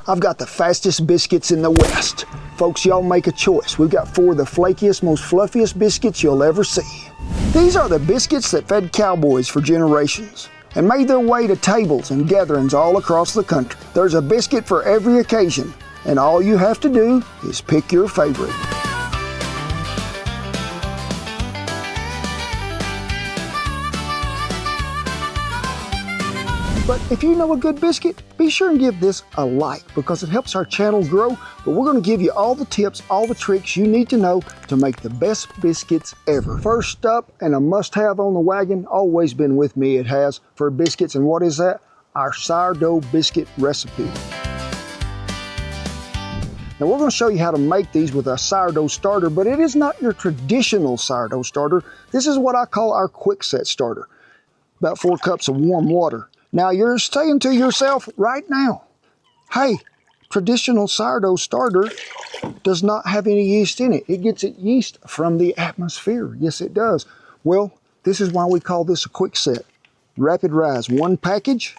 I've got the fastest biscuits in the West. Folks, y'all make a choice. We've got 4 of the flakiest, most fluffiest biscuits you'll ever see. These are the biscuits that fed cowboys for generations and made their way to tables and gatherings all across the country. There's a biscuit for every occasion, and all you have to do is pick your favorite. But if you know a good biscuit, be sure and give this a like because it helps our channel grow. But we're going to give you all the tips, all the tricks you need to know to make the best biscuits ever. First up, and a must-have on the wagon, always been with me, it has, for biscuits. And what is that? Our sourdough biscuit recipe. Now we're going to show you how to make these with a sourdough starter, but it is not your traditional sourdough starter. This is what I call our quick set starter. About 4 cups of warm water. Now you're saying to yourself right now, hey, traditional sourdough starter does not have any yeast in it. It gets its yeast from the atmosphere. Yes, it does. Well, this is why we call this a quick set. Rapid rise, 1 package.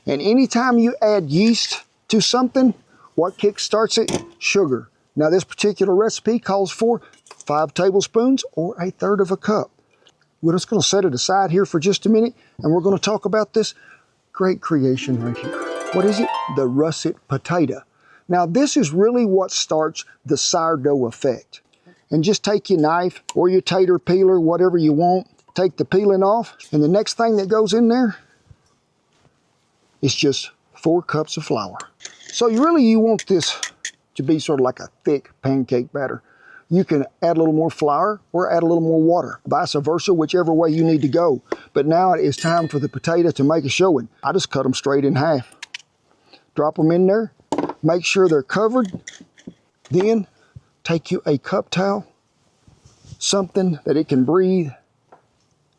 And anytime you add yeast to something, what kick starts it? Sugar. Now this particular recipe calls for 5 tablespoons or 1/3 of a cup. We're just going to set it aside here for just a minute, and we're going to talk about this great creation right here. What is it? The russet potato. Now, this is really what starts the sourdough effect. And just take your knife or your tater peeler, whatever you want, take the peeling off, and the next thing that goes in there is just 4 cups of flour. So you want this to be sort of like a thick pancake batter. You can add a little more flour or add a little more water, vice versa, whichever way you need to go. But now it is time for the potato to make a showing. I just cut them straight in half. Drop them in there, make sure they're covered. Then take you a cup towel, something that it can breathe.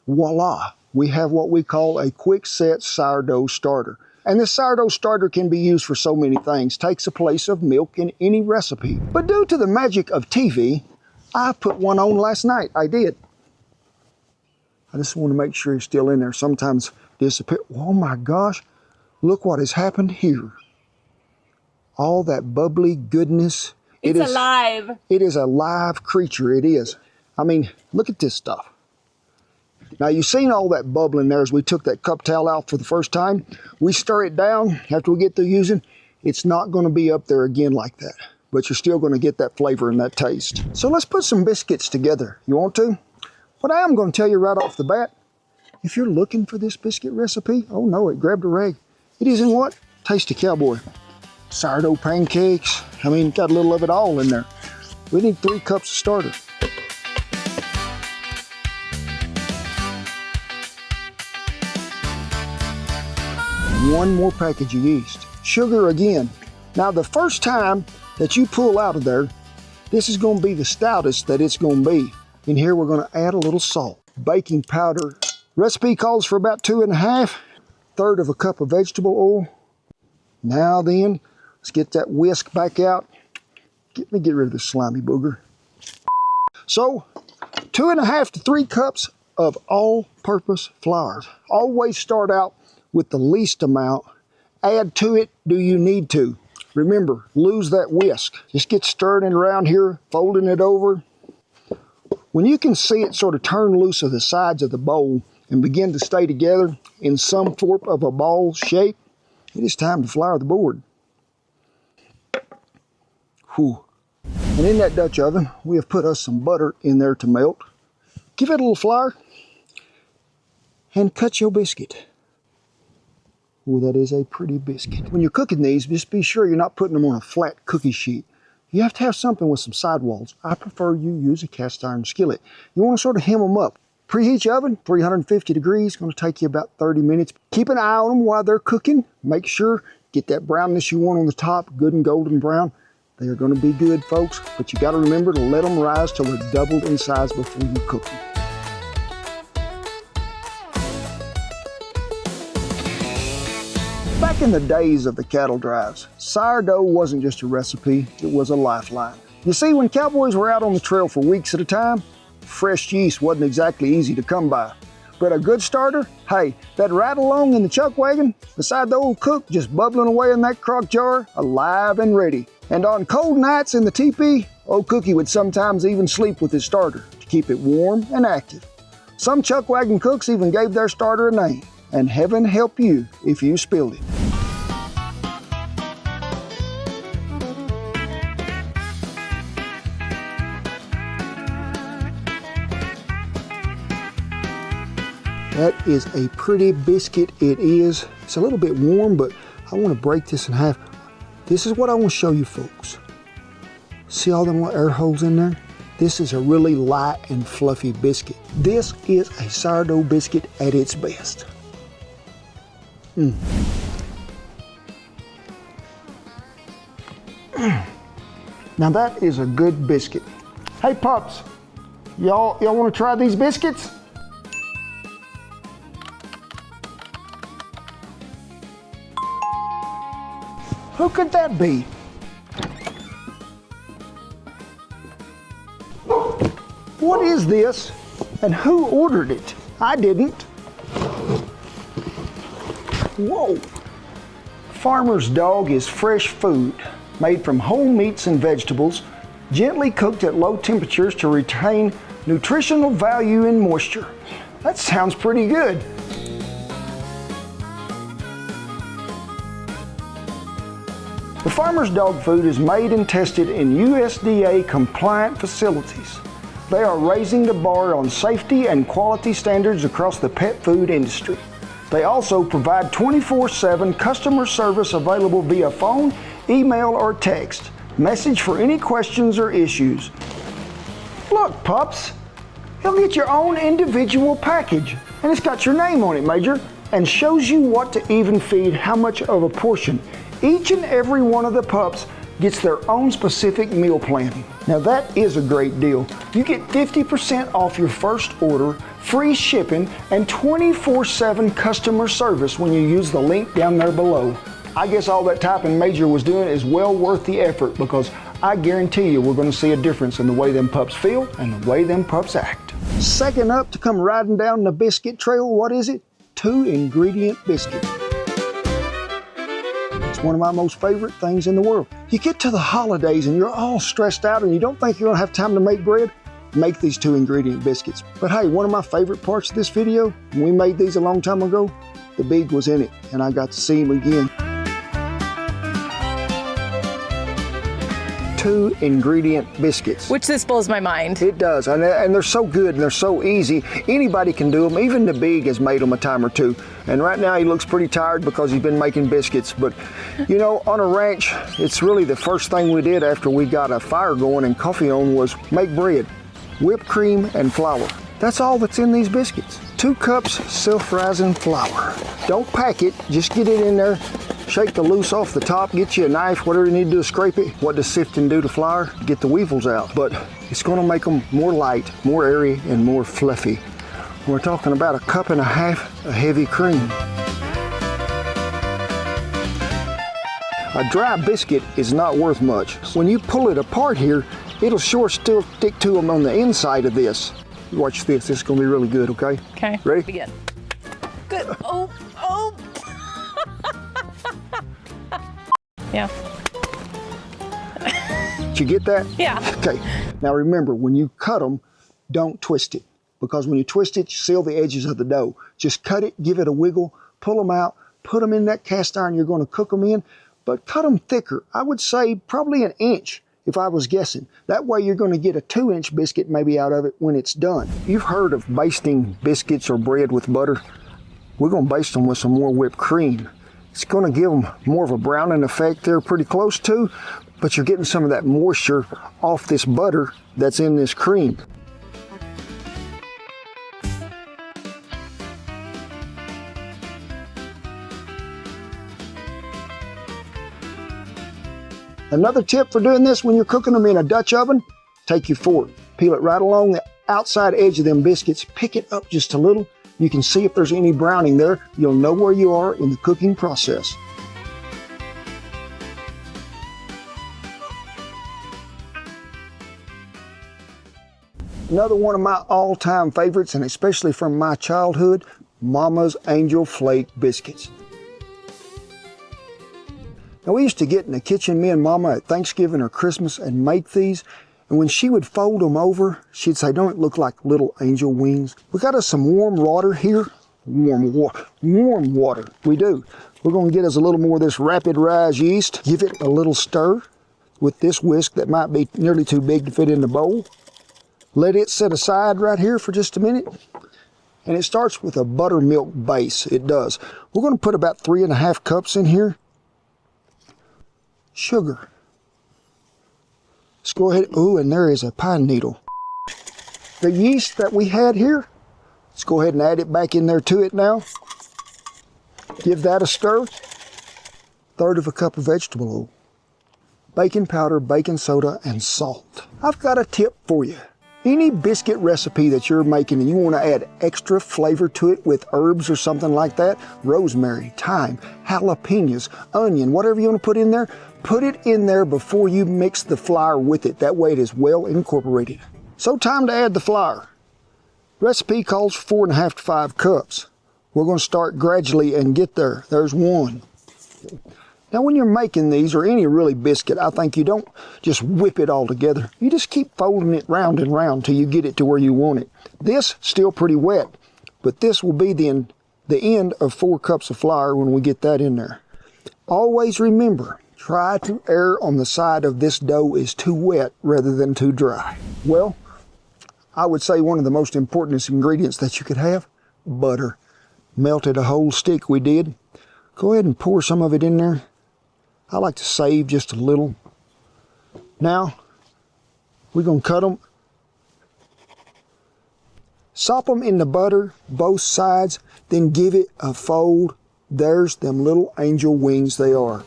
Voila, we have what we call a quick set sourdough starter. And this sourdough starter can be used for so many things. Takes the place of milk in any recipe. But due to the magic of TV, I put one on last night. I did. I just want to make sure it's still in there. Sometimes disappear. Oh my gosh, look what has happened here. All that bubbly goodness. It's alive. It is a live creature, it is. I mean, look at this stuff. Now you've seen all that bubbling there as we took that cup towel out for the first time. We stir it down after we get through using. It's not going to be up there again like that, but you're still going to get that flavor and that taste. So let's put some biscuits together. You want to? What I am going to tell you right off the bat, if you're looking for this biscuit recipe, oh no, it grabbed a rag. It is in what? Tasty Cowboy. Sourdough pancakes. I mean, got a little of it all in there. We need 3 cups of starter. One more package of yeast. Sugar again. Now the first time that you pull out of there, this is going to be the stoutest that it's going to be. In here we're going to add a little salt. Baking powder. Recipe calls for about 2 1/2 of a cup of vegetable oil. Now then, let's get that whisk back out. Let me get rid of this slimy booger. So 2 1/2 to 3 cups of all-purpose flour. Always start out with the least amount. Add to it, do you need to. Remember, lose that whisk. Just get stirring it around here, folding it over. When you can see it sort of turn loose of the sides of the bowl and begin to stay together in some form of a ball shape, it is time to flour the board. Whew. And in that Dutch oven, we have put us some butter in there to melt. Give it a little flour and cut your biscuit. Oh, that is a pretty biscuit. When you're cooking these, just be sure you're not putting them on a flat cookie sheet. You have to have something with some sidewalls. I prefer you use a cast iron skillet. You want to sort of hem them up. Preheat your oven, 350 degrees. Going to take you about 30 minutes. Keep an eye on them while they're cooking. Make sure, get that brownness you want on the top, good and golden brown. They are going to be good, folks, but you got to remember to let them rise till they're doubled in size before you cook them. Back in the days of the cattle drives, sourdough wasn't just a recipe, it was a lifeline. You see, when cowboys were out on the trail for weeks at a time, fresh yeast wasn't exactly easy to come by. But a good starter, hey, that ride along in the chuck wagon beside the old cook just bubbling away in that crock jar, alive and ready. And on cold nights in the teepee, old Cookie would sometimes even sleep with his starter to keep it warm and active. Some chuck wagon cooks even gave their starter a name, and heaven help you if you spilled it. That is a pretty biscuit, it is. It's a little bit warm, but I want to break this in half. This is what I want to show you folks. See all them little air holes in there? This is a really light and fluffy biscuit. This is a sourdough biscuit at its best. Now that is a good biscuit. Hey pups, y'all want to try these biscuits? Who could that be? What is this, and who ordered it? I didn't. Whoa. Farmer's Dog is fresh food made from whole meats and vegetables, gently cooked at low temperatures to retain nutritional value and moisture. That sounds pretty good. The Farmer's Dog food is made and tested in USDA compliant facilities. They are raising the bar on safety and quality standards across the pet food industry. They also provide 24/7 customer service available via phone, email, or text. Message for any questions or issues. Look, pups, you'll get your own individual package, and it's got your name on it, Major, and shows you what to even feed, how much of a portion. Each and every one of the pups gets their own specific meal plan. Now that is a great deal. You get 50% off your first order, free shipping, and 24/7 customer service when you use the link down there below. I guess all that typing Major was doing is well worth the effort, because I guarantee you we're going to see a difference in the way them pups feel and the way them pups act. Second up to come riding down the biscuit trail, what is it? 2-ingredient biscuit. It's one of my most favorite things in the world. You get to the holidays and you're all stressed out and you don't think you're gonna have time to make bread? Make these 2-ingredient biscuits. But hey, one of my favorite parts of this video, when we made these a long time ago, the Big was in it and I got to see him again. 2-ingredient biscuits. Which this blows my mind. It does, and they're so good and they're so easy. Anybody can do them. Even the Big has made them a time or two. And right now he looks pretty tired because he's been making biscuits. But you know, on a ranch, it's really the first thing we did after we got a fire going and coffee on was make bread, whipped cream and flour. That's all that's in these biscuits. 2 cups self-rising flour. Don't pack it, just get it in there. Shake the loose off the top, get you a knife, whatever you need to do to scrape it. What does sifting do to flour? Get the weevils out. But it's gonna make them more light, more airy, and more fluffy. We're talking about 1.5 cups of heavy cream. A dry biscuit is not worth much. When you pull it apart here, it'll sure still stick to them on the inside of this. Watch this, this is gonna be really good, okay? Okay. Ready? Begin. Good. Oh. Yeah. Did you get that? Yeah. Okay. Now remember, when you cut them, don't twist it. Because when you twist it, you seal the edges of the dough. Just cut it, give it a wiggle, pull them out, put them in that cast iron you're going to cook them in, but cut them thicker. I would say probably 1 inch if I was guessing. That way you're going to get a 2-inch biscuit maybe out of it when it's done. You've heard of basting biscuits or bread with butter. We're going to baste them with some more whipped cream. It's going to give them more of a browning effect there, pretty close to, but you're getting some of that moisture off this butter that's in this cream. Another tip for doing this when you're cooking them in a Dutch oven, take your fork, peel it right along the outside edge of them biscuits, pick it up just a little. You can see if there's any browning there. You'll know where you are in the cooking process. Another one of my all-time favorites, and especially from my childhood, Mama's Angel Flake biscuits. Now, we used to get in the kitchen, me and Mama, at Thanksgiving or Christmas and make these. And when she would fold them over, she'd say, don't it look like little angel wings? We got us some warm water here. Warm water, we do. We're gonna get us a little more of this rapid rise yeast. Give it a little stir with this whisk that might be nearly too big to fit in the bowl. Let it set aside right here for just a minute. And it starts with a buttermilk base, it does. We're gonna put about 3.5 cups in here. Sugar. Let's go ahead, ooh, and there is a pine needle. The yeast that we had here, let's go ahead and add it back in there to it now. Give that a stir. 1/3 cup of vegetable oil. Baking powder, baking soda, and salt. I've got a tip for you. Any biscuit recipe that you're making and you want to add extra flavor to it with herbs or something like that, rosemary, thyme, jalapenos, onion, whatever you want to put it in there before you mix the flour with it. That way it is well incorporated. So time to add the flour. Recipe calls for 4.5 to 5 cups. We're going to start gradually and get there. There's 1. Now when you're making these, or any really biscuit, I think you don't just whip it all together. You just keep folding it round and round till you get it to where you want it. This, still pretty wet, but this will be the end of 4 cups of flour when we get that in there. Always remember, try to err on the side of this dough is too wet rather than too dry. Well, I would say one of the most important ingredients that you could have, butter. Melted a whole stick we did. Go ahead and pour some of it in there. I like to save just a little. Now, we're going to cut them. Sop them in the butter, both sides, then give it a fold. There's them little angel wings they are.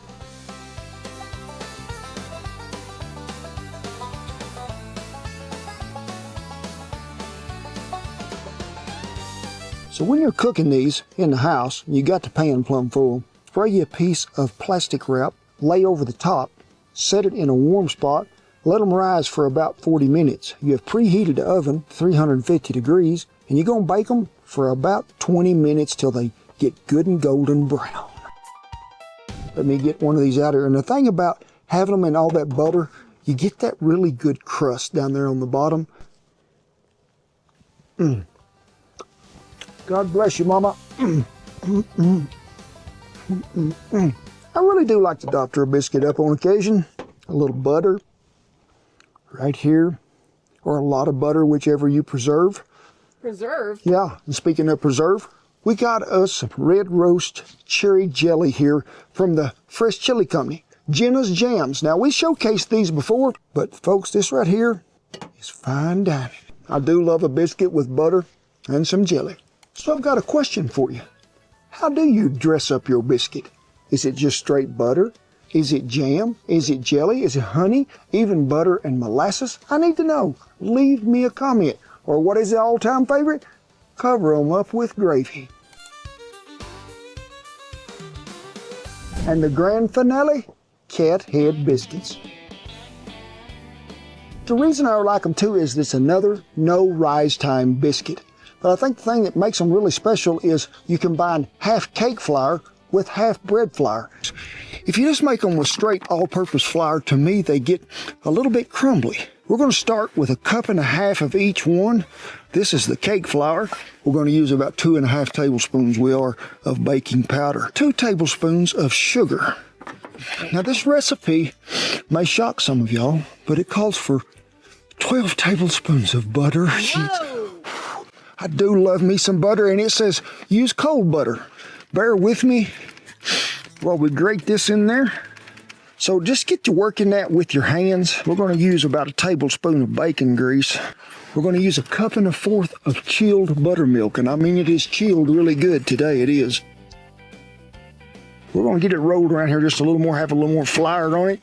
So when you're cooking these in the house, you got the pan plumb full, spray you a piece of plastic wrap, lay over the top, set it in a warm spot, let them rise for about 40 minutes. You have preheated the oven, 350 degrees, and you're gonna bake them for about 20 minutes till they get good and golden brown. Let me get one of these out here. And the thing about having them in all that butter, you get that really good crust down there on the bottom. God bless you, Mama. I really do like to doctor a biscuit up on occasion. A little butter right here, or a lot of butter, whichever you preserve. Preserve? Yeah, and speaking of preserve, we got us some red roast cherry jelly here from the Fresh Chili Company, Jenna's Jams. Now, we showcased these before, but folks, this right here is fine dining. I do love a biscuit with butter and some jelly. So I've got a question for you. How do you dress up your biscuit? Is it just straight butter? Is it jam? Is it jelly? Is it honey? Even butter and molasses? I need to know. Leave me a comment. Or what is the all-time favorite? Cover them up with gravy. And the grand finale, cat head biscuits. The reason I like them too is it's another no rise time biscuit. But I think the thing that makes them really special is you combine half cake flour with half bread flour. If you just make them with straight all-purpose flour, to me they get a little bit crumbly. We're going to start with 1.5 cups of each one. This is the cake flour. We're going to use about 2.5 tablespoons of baking powder. 2 tablespoons of sugar. Now this recipe may shock some of y'all, but it calls for 12 tablespoons of butter. I do love me some butter, and it says use cold butter. Bear with me while we grate this in there. So just get to working that with your hands. We're going to use about 1 tablespoon of bacon grease. We're going to use 1.25 cups of chilled buttermilk, and I mean it is chilled really good today, it is. We're going to get it rolled around here just a little more, have a little more flour on it.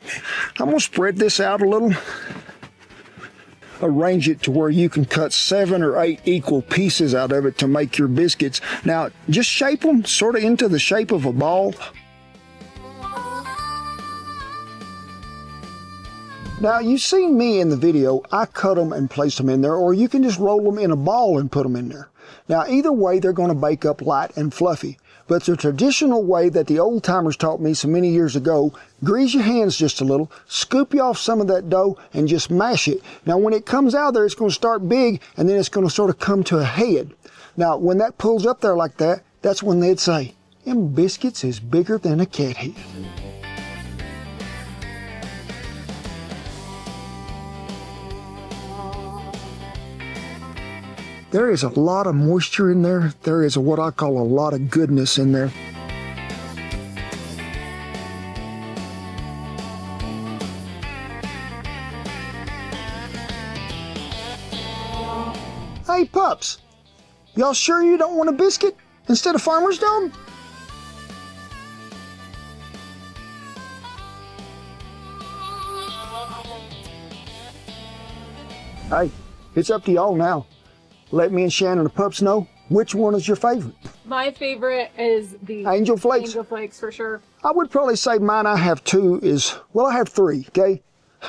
I'm going to spread this out a little. Arrange it to where you can cut 7 or 8 equal pieces out of it to make your biscuits. Now, just shape them sort of into the shape of a ball. Now, you've seen me in the video. I cut them and place them in there, or you can just roll them in a ball and put them in there. Now, either way, they're going to bake up light and fluffy. But the traditional way that the old timers taught me so many years ago, grease your hands just a little, scoop you off some of that dough, and just mash it. Now, when it comes out there, it's going to start big, and then it's going to sort of come to a head. Now, when that pulls up there like that, that's when they'd say, "Them biscuits is bigger than a cat head." There is a lot of moisture in there. There is what I call a lot of goodness in there. Hey pups, y'all sure you don't want a biscuit instead of Farmer's Dog? Hey, it's up to y'all now. Let me and Shannon the pups know which one is your favorite. My favorite is the Angel Flakes. Angel Flakes for sure. I would probably say mine, I have two is, well, I have three, okay?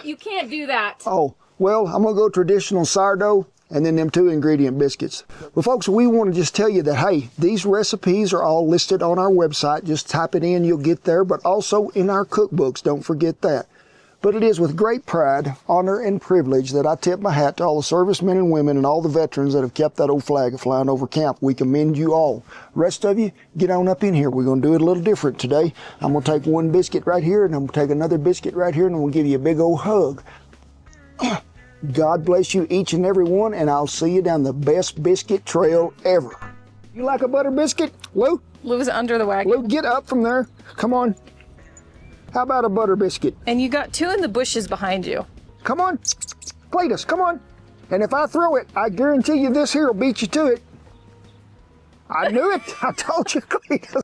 You can't do that. Oh, well, I'm gonna go traditional sourdough and then them 2 ingredient biscuits. Well, folks, we want to just tell you that, hey, these recipes are all listed on our website. Just type it in, you'll get there, but also in our cookbooks, don't forget that. But it is with great pride, honor, and privilege that I tip my hat to all the servicemen and women and all the veterans that have kept that old flag flying over camp. We commend you all. Rest of you, get on up in here. We're going to do it a little different today. I'm going to take one biscuit right here, and I'm going to take another biscuit right here, and we'll give you a big old hug. God bless you each and every one, and I'll see you down the best biscuit trail ever. You like a butter biscuit, Lou? Lou's under the wagon. Lou, get up from there. Come on. How about a butter biscuit? And you got 2 in the bushes behind you. Come on, Cletus, come on. And if I throw it, I guarantee you this here will beat you to it. I knew it. I told you, Cletus.